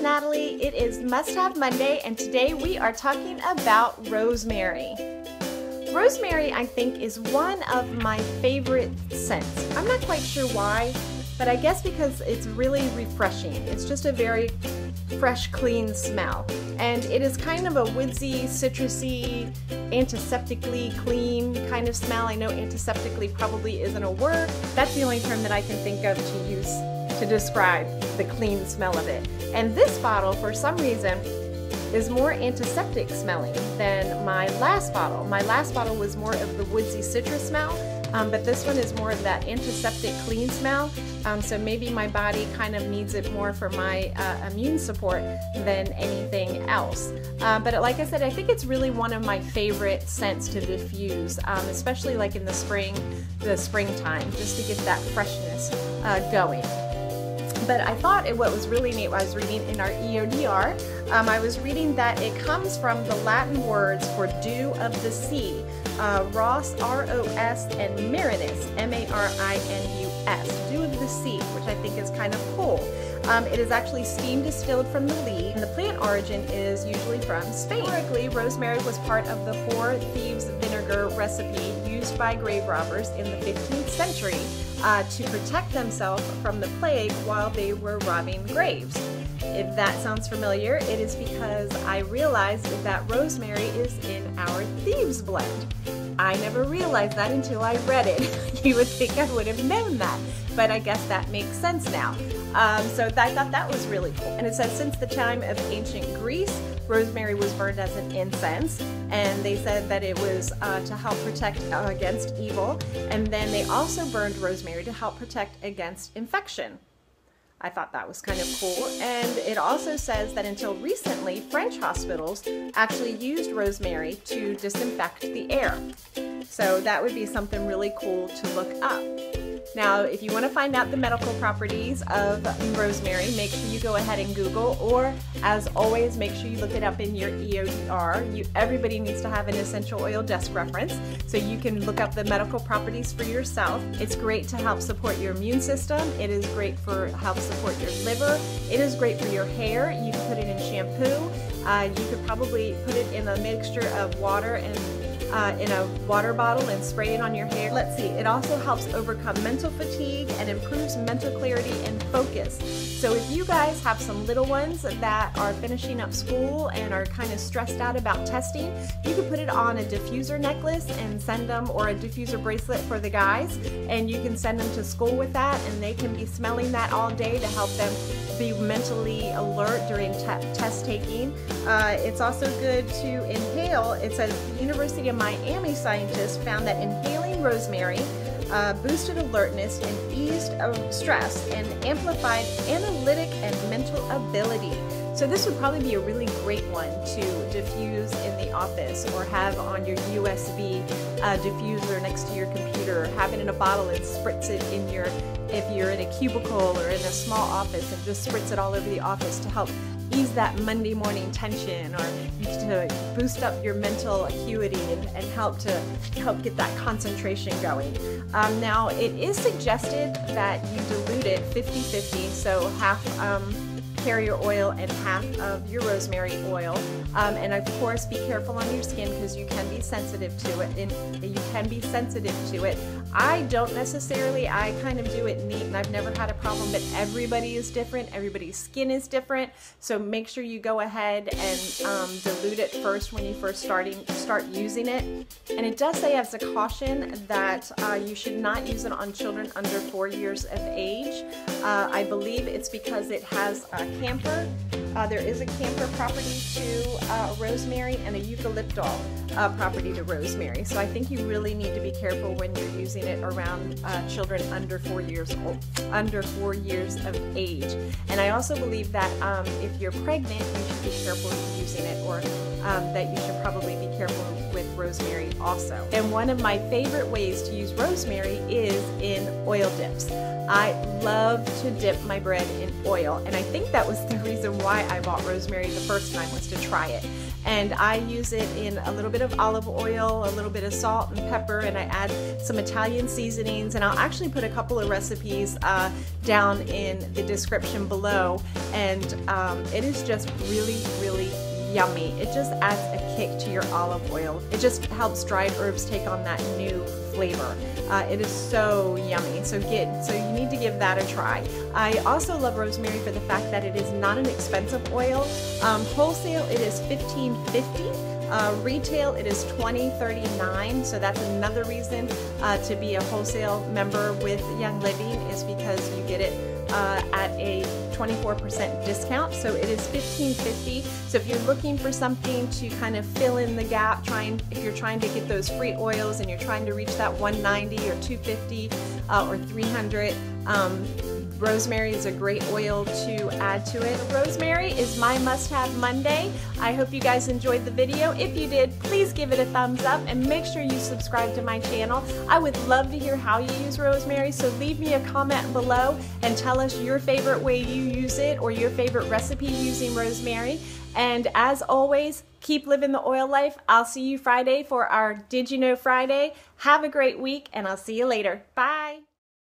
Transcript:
is Natalie. It is Must Have Monday, and today we are talking about rosemary. Rosemary, I think, is one of my favorite scents. I'm not quite sure why, but I guess because it's really refreshing. It's just a very fresh, clean smell. And it is kind of a woodsy, citrusy, antiseptically clean kind of smell. I know antiseptically probably isn't a word. That's the only term that I can think of to use to describe the clean smell of it. And this bottle, for some reason, is more antiseptic smelling than my last bottle. My last bottle was more of the woodsy citrus smell, but this one is more of that antiseptic clean smell. So maybe my body kind of needs it more for my immune support than anything else. But like I said, I think it's really one of my favorite scents to diffuse, especially like in the springtime, just to get that freshness going. But I thought what was really neat, I was reading in our EODR, I was reading that it comes from the Latin words for dew of the sea, Ros, R-O-S, and Marinus, M-A-R-I-N-U-S, dew of the sea, which I think is kind of cool. It is actually steam distilled from the leaf, and the plant origin is usually from Spain. Historically, rosemary was part of the 4 thieves vinegar recipe used by grave robbers in the 15th century to protect themselves from the plague while they were robbing graves. If that sounds familiar, it is because I realized that rosemary is in our thieves blend. I never realized that until I read it. You would think I would have known that, but I guess that makes sense now. So I thought that was really cool. And it says, since the time of ancient Greece, rosemary was burned as an incense, and they said that it was to help protect against evil, and then they also burned rosemary to help protect against infection. I thought that was kind of cool. And it also says that until recently, French hospitals actually used rosemary to disinfect the air. So that would be something really cool to look up. Now, if you want to find out the medical properties of rosemary, make sure you go ahead and Google, or as always, make sure you look it up in your EODR. Everybody needs to have an essential oil desk reference, so you can look up the medical properties for yourself. It's great to help support your immune system. It is great for help support your liver. It is great for your hair. You can put it in shampoo. You could probably put it in a mixture of water and in a water bottle and spray it on your hair. Let's see, it also helps overcome mental fatigue and improves mental clarity and focus. So if you guys have some little ones that are finishing up school and are kind of stressed out about testing, you can put it on a diffuser necklace and send them, or a diffuser bracelet for the guys, and you can send them to school with that, and they can be smelling that all day to help them be mentally alert during test taking. It's also good to inhale. It says the University of Miami scientists found that inhaling rosemary boosted alertness and eased stress and amplified analytic and mental ability. So this would probably be a really great one to diffuse in the office, or have on your USB diffuser next to your computer, or have it in a bottle and spritz it in your, if you're in a cubicle or in a small office, and just spritz it all over the office to help ease that Monday morning tension, or to boost up your mental acuity and help get that concentration going. Now, it is suggested that you dilute it 50-50, so half carrier oil and half of your rosemary oil, and of course be careful on your skin, because you can be sensitive to it, I don't necessarily, I kind of do it neat, and I've never had a problem, but everybody is different, everybody's skin is different, so make sure you go ahead and dilute it first when you first start using it. And it does say as a caution that you should not use it on children under 4 years of age. I believe it's because it has camphor. There is a camphor property to rosemary, and a eucalyptol property to rosemary. So I think you really need to be careful when you're using it around children under 4 years of age. And I also believe that if you're pregnant, you should be careful using it, or that you should probably be careful with rosemary also. And one of my favorite ways to use rosemary is in oil dips. I love to dip my bread in oil, and I think that was the reason why I bought rosemary the first time, was to try it. and I use it in a little bit of olive oil, a little bit of salt and pepper, and I add some Italian seasonings, and I'll actually put a couple of recipes down in the description below, and it is just really, really yummy. It just adds a kick to your olive oil. It just helps dried herbs take on that new flavor. It is so yummy. So you need to give that a try. I also love rosemary for the fact that it is not an expensive oil. Wholesale it is $15.50. Retail it is $20.39. So that's another reason to be a wholesale member with Young Living, is because you get it at a 24% discount. So it is $15.50. So if you're looking for something to kind of fill in the gap, if you're trying to get those free oils and you're trying to reach that 190 or 250 or 300, rosemary is a great oil to add to it. Rosemary is my must-have Monday. I hope you guys enjoyed the video. If you did, please give it a thumbs up and make sure you subscribe to my channel. I would love to hear how you use rosemary, so leave me a comment below and tell us your favorite way you use it or your favorite recipe using rosemary. And as always, keep living the oil life. I'll see you Friday for our Did You Know Friday. Have a great week, and I'll see you later. Bye.